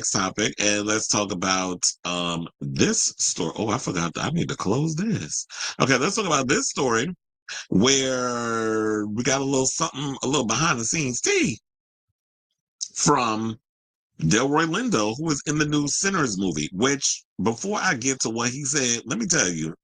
next topic, and let's talk about this story. Oh, I forgot. I need to close this. Okay, let's talk about this story where we got a little something, a little behind the scenes tea from Delroy Lindo, who was in the new Sinners movie. Which, before I get to what he said, let me tell you,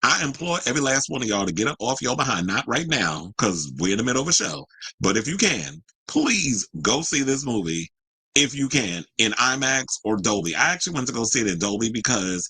I implore every last one of y'all to get up off your behind. Not right now, because we're in the middle of a show. But if you can, please go see this movie if you can in IMAX or Dolby. I actually went to go see it in Dolby because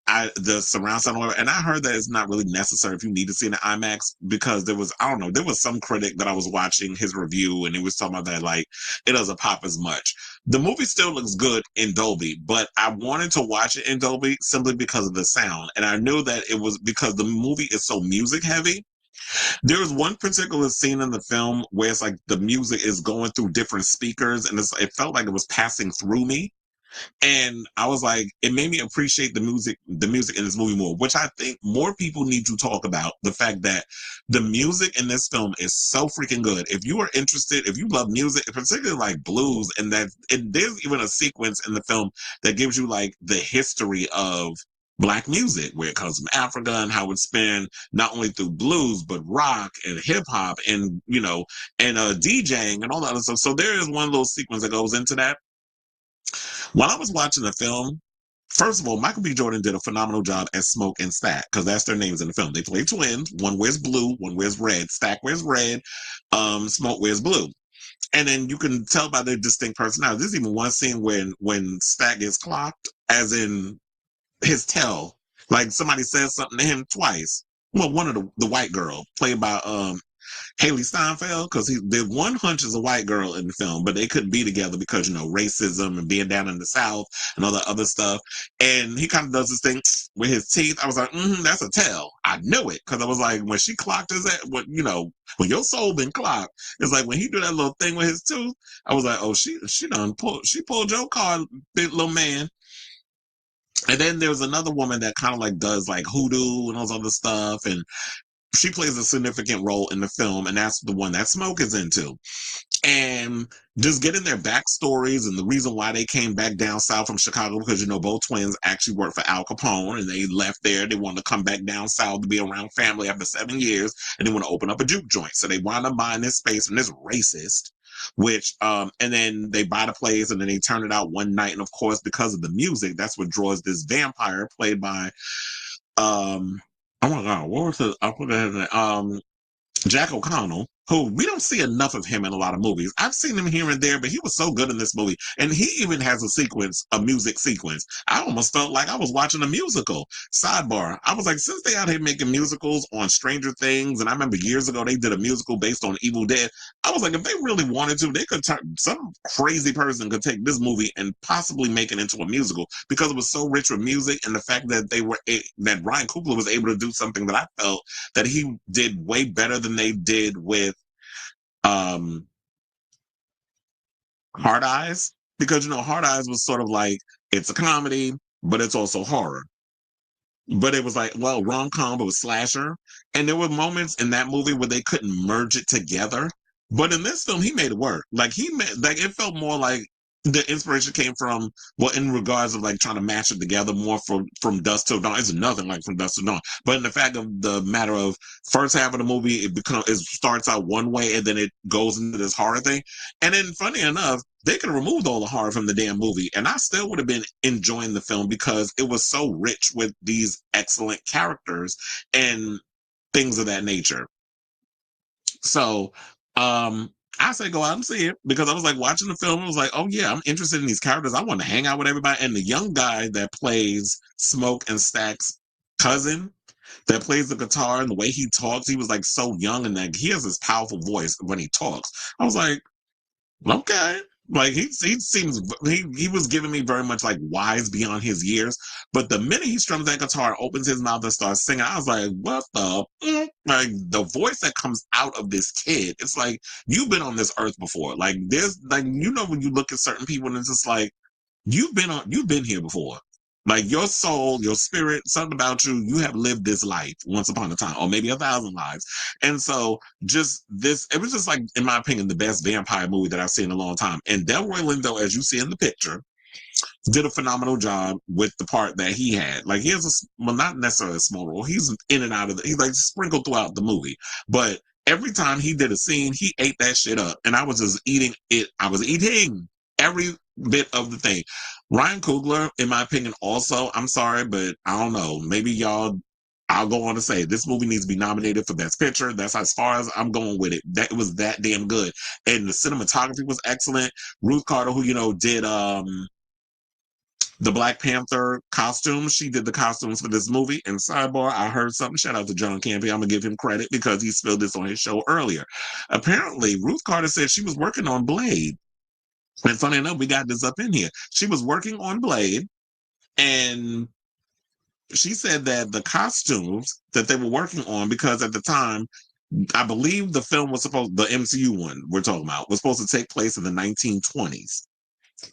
the surround sound, and I heard that it's not really necessary if you need to see it in IMAX because there was, I don't know, there was some critic that I was watching his review and he was talking about that like it doesn't pop as much. The movie still looks good in Dolby, but I wanted to watch it in Dolby simply because of the sound. And I knew that it was because the movie is so music heavy. There was one particular scene in the film where it's like the music is going through different speakers and it felt like it was passing through me. And I was like, it made me appreciate the music in this movie more, which I think more people need to talk about. The fact that the music in this film is so freaking good. If you are interested, if you love music, particularly like blues, and there's even a sequence in the film that gives you like the history of Black music, where it comes from Africa and how it's been not only through blues, but rock and hip hop and, and DJing and all that other stuff. So there is one little sequence that goes into that. While I was watching the film, first of all, Michael B. Jordan did a phenomenal job as Smoke and Stack because that's their names in the film. They play twins. One wears blue, one wears red. Stack wears red. Smoke wears blue. And then you can tell by their distinct personalities. There's even one scene when Stack gets clocked, as in his tail. Like somebody says something to him twice. Well, one of the white girl, played by Haley Steinfeld, because the one hunch is a white girl in the film, but they couldn't be together because racism and being down in the South and all that other stuff. And he kind of does this thing with his teeth. I was like, that's a tell. I knew it because I was like, when she clocked his head, when your soul been clocked, it's like when he do that little thing with his tooth. I was like, oh, she pulled your card, big little man. And then there's another woman that kind of like does like hoodoo and all this other stuff, and she plays a significant role in the film, and that's the one that Smoke is into. And just getting their backstories and the reason why they came back down south from Chicago, because both twins actually worked for Al Capone and they left there. They wanted to come back down south to be around family after 7 years, and they want to open up a juke joint. So they wound up buying this space from this racist, which and then they buy the place and then they turn it out one night. And of course, because of the music, that's what draws this vampire played by oh my god, what was I put that in there. Jack O'Connell, who we don't see enough of him in a lot of movies. I've seen him here and there, but he was so good in this movie. And he even has a music sequence. I almost felt like I was watching a musical. Sidebar, I was like, since they out here making musicals on Stranger Things, and I remember years ago they did a musical based on Evil Dead, I was like, if they really wanted to, they could some crazy person could take this movie and possibly make it into a musical because it was so rich with music and the fact that that Ryan Coogler was able to do something that I felt that he did way better than they did with um Hard Eyes, because Hard Eyes was sort of like it's a comedy but it's also horror, but it was like, well, rom-com but with slasher, and there were moments in that movie where they couldn't merge it together, but in this film he made it work. Like he made, like it felt more like the inspiration came from, well, in regards of like trying to match it together more from Dusk Till Dawn. It's nothing like From Dusk Till Dawn, but in the fact of the matter of first half of the movie, it starts out one way and then it goes into this horror thing. And then funny enough, they could have removed all the horror from the damn movie and I still would have been enjoying the film because it was so rich with these excellent characters and things of that nature. So I say go out and see it because I was like watching the film. I was like, oh yeah, I'm interested in these characters. I want to hang out with everybody. And the young guy that plays Smoke and Stack's cousin, that plays the guitar, and the way he talks, he was like so young, and like he has this powerful voice when he talks. I was like, okay. Like he seems he was giving me very much like wise beyond his years. But the minute he strums that guitar, opens his mouth and starts singing, I was like, what the like the voice that comes out of this kid, it's like you've been on this earth before. Like there's like when you look at certain people and it's just like you've been here before. Like your soul, your spirit, something about you, you have lived this life once upon a time, or maybe 1,000 lives. And so just this, it was just like, in my opinion, the best vampire movie that I've seen in a long time. And Delroy Lindo, as you see in the picture, did a phenomenal job with the part that he had. Like he has well, not necessarily a small role. He's in and out of he's like sprinkled throughout the movie. But every time he did a scene, he ate that shit up. And I was just eating it. I was eating every bit of the thing. Ryan Coogler, in my opinion, also, I'm sorry, but I don't know. Maybe y'all, I'll go on to say this movie needs to be nominated for Best Picture. That's as far as I'm going with it. That it was that damn good. And the cinematography was excellent. Ruth Carter, who, did the Black Panther costumes. She did the costumes for this movie. And sidebar, I heard something. Shout out to John Campy. I'm gonna give him credit because he spilled this on his show earlier. Apparently, Ruth Carter said she was working on Blade. And funny enough, we got this up in here. She was working on Blade, and she said that the costumes that they were working on, because at the time, I believe the film was supposed, the MCU one we're talking about, was supposed to take place in the 1920s.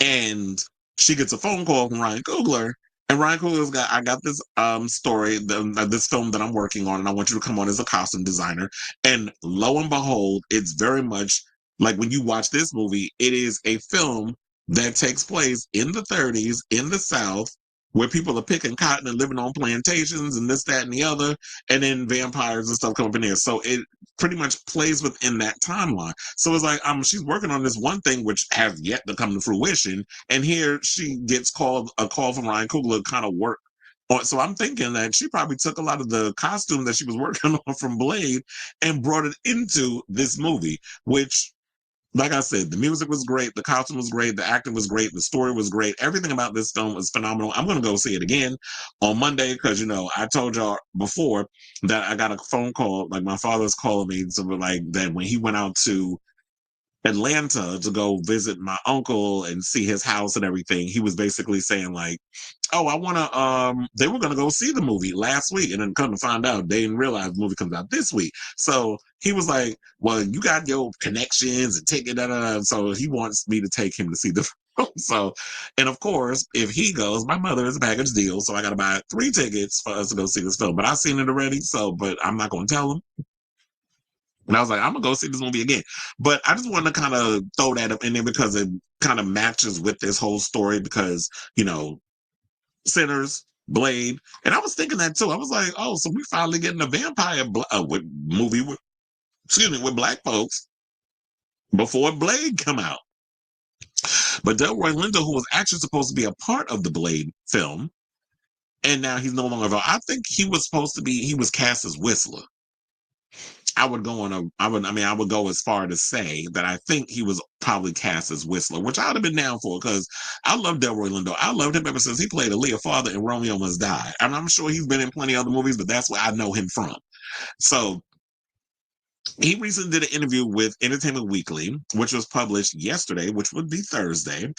And she gets a phone call from Ryan Coogler, and Ryan Coogler's got, I got this story, this film that I'm working on, and I want you to come on as a costume designer. And lo and behold, it's very much like when you watch this movie, it is a film that takes place in the 30s in the South, where people are picking cotton and living on plantations and this, that, and the other, and then vampires and stuff come up in there. So it pretty much plays within that timeline. So it's like she's working on this one thing which has yet to come to fruition, and here she gets a call from Ryan Coogler to kind of work on. So I'm thinking that she probably took a lot of the costume that she was working on from Blade and brought it into this movie, which, like I said, the music was great, the costume was great, the acting was great, the story was great. Everything about this film was phenomenal. I'm going to go see it again on Monday because, I told y'all before that I got a phone call, like my father's calling me, so like that when he went out to Atlanta to go visit my uncle and see his house and everything, he was basically saying like, oh, I want to, they were going to go see the movie last week. And then come to find out, they didn't realize the movie comes out this week. So he was like, well, you got your connections and ticket, da, da, da. So he wants me to take him to see the film. So, and of course, if he goes, my mother is a package deal. So I got to buy 3 tickets for us to go see this film. But I've seen it already. So, but I'm not going to tell him. And I was like, I'm gonna go see this movie again. But I just wanted to kind of throw that up in there because it kind of matches with this whole story because, Sinners, Blade. And I was thinking that too. I was like, oh, so we finally getting a vampire movie with black folks before Blade come out. But Delroy Lindo, who was actually supposed to be a part of the Blade film, and now he's no longer. I think he was supposed to be. He was cast as Whistler. I would go as far to say that I think he was probably cast as Whistler, which I would have been down for because I love Delroy Lindo. I loved him ever since he played Aaliyah's father in Romeo Must Die. And I'm sure he's been in plenty of other movies, but that's where I know him from. So he recently did an interview with Entertainment Weekly, which was published yesterday, which would be Thursday.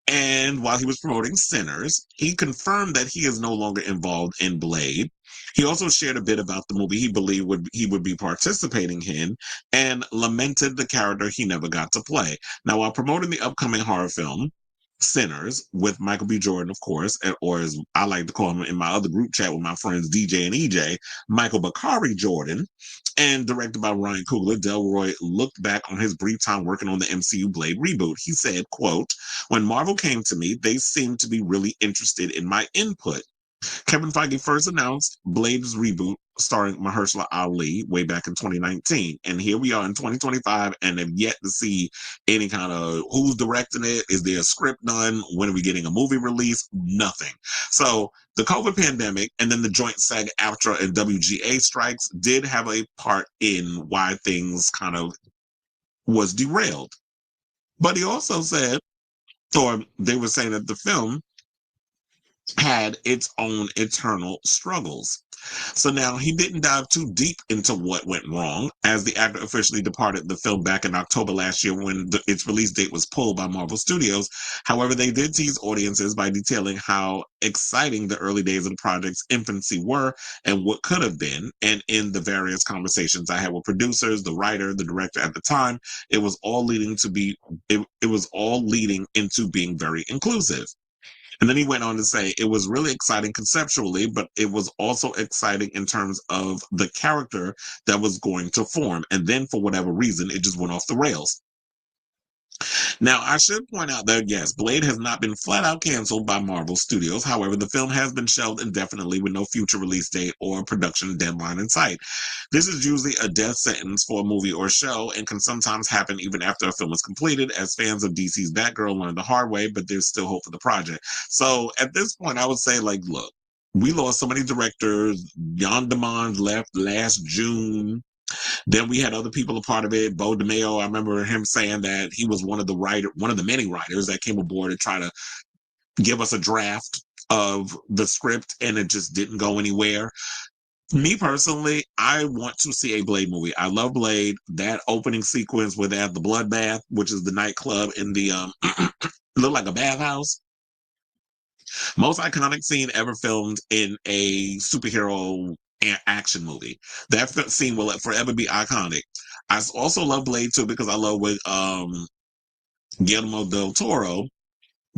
And while he was promoting Sinners, he confirmed that he is no longer involved in Blade. He also shared a bit about the movie he believed he would be participating in and lamented the character he never got to play. Now, while promoting the upcoming horror film, Sinners, with Michael B. Jordan, of course, or as I like to call him in my other group chat with my friends DJ and EJ, Michael Bakari Jordan, and directed by Ryan Coogler, Delroy looked back on his brief time working on the MCU Blade reboot. He said, quote, when Marvel came to me, they seemed to be really interested in my input. Kevin Feige first announced Blade's reboot starring Mahershala Ali way back in 2019. And here we are in 2025 and have yet to see any kind of who's directing it. Is there a script done? When are we getting a movie release? Nothing. So the COVID pandemic and then the joint SAG-AFTRA and WGA strikes did have a part in why things kind of was derailed. But he also said, or they were saying that the film had its own internal struggles. So now he didn't dive too deep into what went wrong, as the actor officially departed the film back in October last year when its release date was pulled by Marvel Studios. However, they did tease audiences by detailing how exciting the early days of the project's infancy were and what could have been. And in the various conversations I had with producers, the writer, the director at the time, it was all leading into being very inclusive. And then he went on to say it was really exciting conceptually, but it was also exciting in terms of the character that was going to form. And then for whatever reason, it just went off the rails. Now, I should point out that yes, Blade has not been flat out canceled by Marvel Studios. However, the film has been shelved indefinitely with no future release date or production deadline in sight. This is usually a death sentence for a movie or show and can sometimes happen even after a film is completed, as fans of DC's Batgirl learned the hard way, but there's still hope for the project. So at this point, I would say, like, look, we lost so many directors. Jan DeMond left last June. Then we had other people a part of it. Bo DeMeo, I remember him saying that he was one of the many writers that came aboard to try to give us a draft of the script, and it just didn't go anywhere. Me personally, I want to see a Blade movie. I love Blade. That opening sequence where they have the bloodbath, which is the nightclub in the look like a bathhouse. Most iconic scene ever filmed in a superhero action movie. That scene will forever be iconic. I also love Blade too because I love what Guillermo del Toro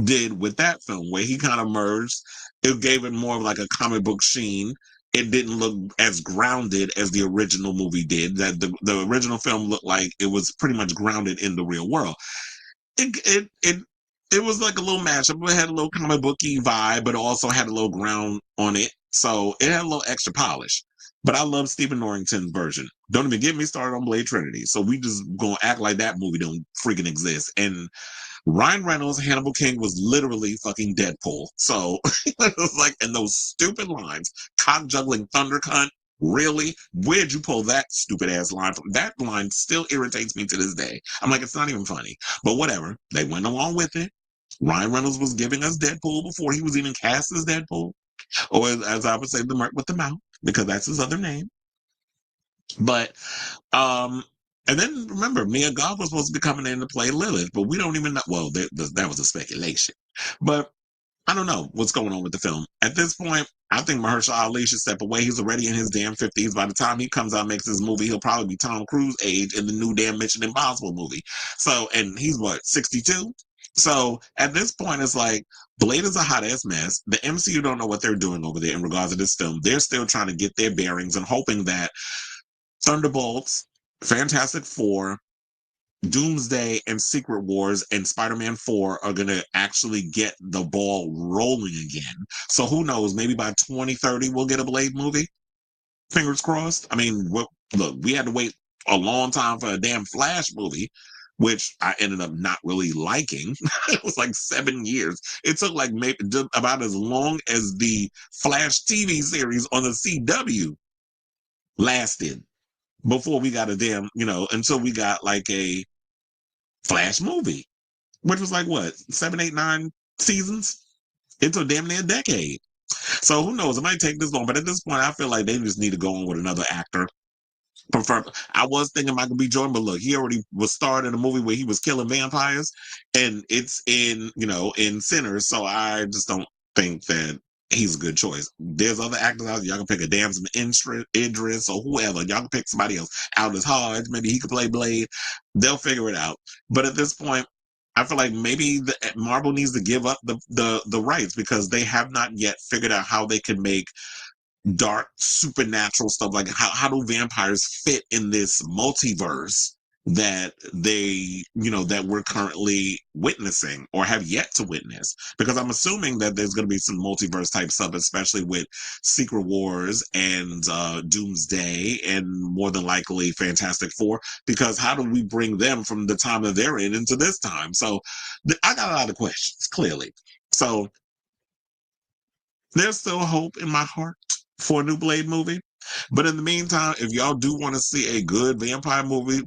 did with that film, where he kind of merged. It gave it more of like a comic book sheen. It didn't look as grounded as the original movie did. That the original film looked like it was pretty much grounded in the real world. It was like a little mashup. It had a little comic booky vibe, but also had a little ground on it. So it had a little extra polish. But I love Stephen Norrington's version. Don't even get me started on Blade Trinity. So we just gonna act like that movie don't freaking exist. And Ryan Reynolds, Hannibal King was literally fucking Deadpool. So it was like, and those stupid lines, cock juggling thunder cunt. Really? Where'd you pull that stupid ass line from? That line still irritates me to this day. I'm like, it's not even funny. But whatever. They went along with it. Ryan Reynolds was giving us Deadpool before he was even cast as Deadpool. Or as I would say, the Merc with the Mouth, because that's his other name. But and then remember, Mia Goth was supposed to be coming in to play Lilith, but we don't even know. Well, that was a speculation. But I don't know what's going on with the film. At this point, I think Mahershala Ali should step away. He's already in his damn 50s. By the time he comes out and makes this movie, he'll probably be Tom Cruise age in the new damn Mission Impossible movie. So, and he's what, 62? So at this point, it's like Blade is a hot ass mess. The MCU don't know what they're doing over there in regards to this film. They're still trying to get their bearings and hoping that Thunderbolts, Fantastic Four, Doomsday, and Secret Wars and Spider-Man 4 are going to actually get the ball rolling again. So who knows? Maybe by 2030 we'll get a Blade movie. Fingers crossed. I mean, look, we had to wait a long time for a damn Flash movie, which I ended up not really liking. It was like 7 years. It took like maybe about as long as the Flash TV series on the CW lasted before we got a damn, until we got like a Flash movie, which was like what, 7, 8, 9 seasons? It took damn near a decade. So who knows? It might take this long, but at this point, I feel like they just need to go on with another actor. I was thinking Michael B. Jordan, but look, he already was starred in a movie where he was killing vampires, and it's in Sinners. So I just don't think that he's a good choice. There's other actors out there. Y'all can pick a Damson Idris or whoever. Y'all can pick somebody else. Aldous Hodge, maybe he could play Blade. They'll figure it out. But at this point, I feel like maybe Marvel needs to give up the rights because they have not yet figured out how they can make dark supernatural stuff. Like how do vampires fit in this multiverse that that we're currently witnessing or have yet to witness? Because I'm assuming that there's going to be some multiverse type stuff, especially with Secret Wars and Doomsday and more than likely Fantastic Four, because how do we bring them from the time that they're in into this time? So I got a lot of questions, clearly. So there's still hope in my heart for a new Blade movie. But in the meantime, if y'all do want to see a good vampire movie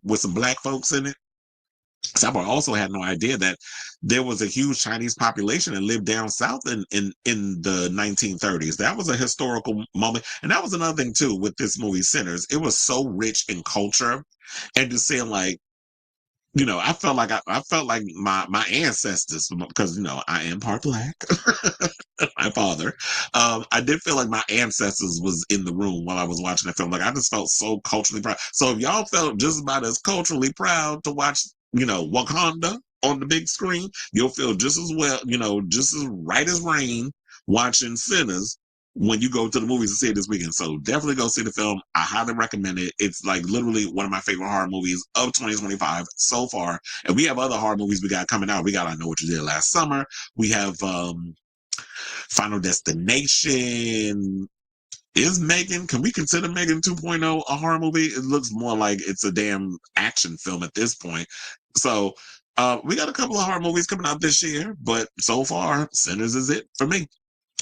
with some black folks in it, so I also had no idea that there was a huge Chinese population that lived down south in the 1930s. That was a historical moment. And that was another thing too with this movie Sinners. It was so rich in culture and just saying like, I felt like my ancestors, because I am part black. My father. I did feel like my ancestors was in the room while I was watching the film. Like I just felt so culturally proud. So if y'all felt just about as culturally proud to watch, Wakanda on the big screen, you'll feel just as well, just as right as rain watching Sinners when you go to the movies to see it this weekend. So definitely go see the film. I highly recommend it. It's like literally one of my favorite horror movies of 2025 so far. And we have other horror movies we got coming out. We got I Know What You Did Last Summer. We have Final Destination. Is Megan, can we consider Megan 2.0 a horror movie? It looks more like it's a damn action film at this point. So we got a couple of horror movies coming out this year, but so far, Sinners is it for me.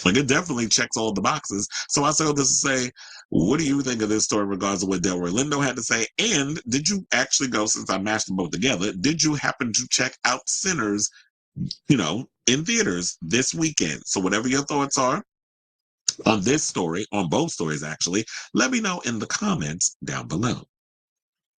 Like it definitely checks all the boxes. So I say all this to say, what do you think of this story in regards to what Delroy Lindo had to say? And did you actually go, since I mashed them both together, did you happen to check out Sinners, in theaters this weekend? So whatever your thoughts are on this story, on both stories actually, let me know in the comments down below.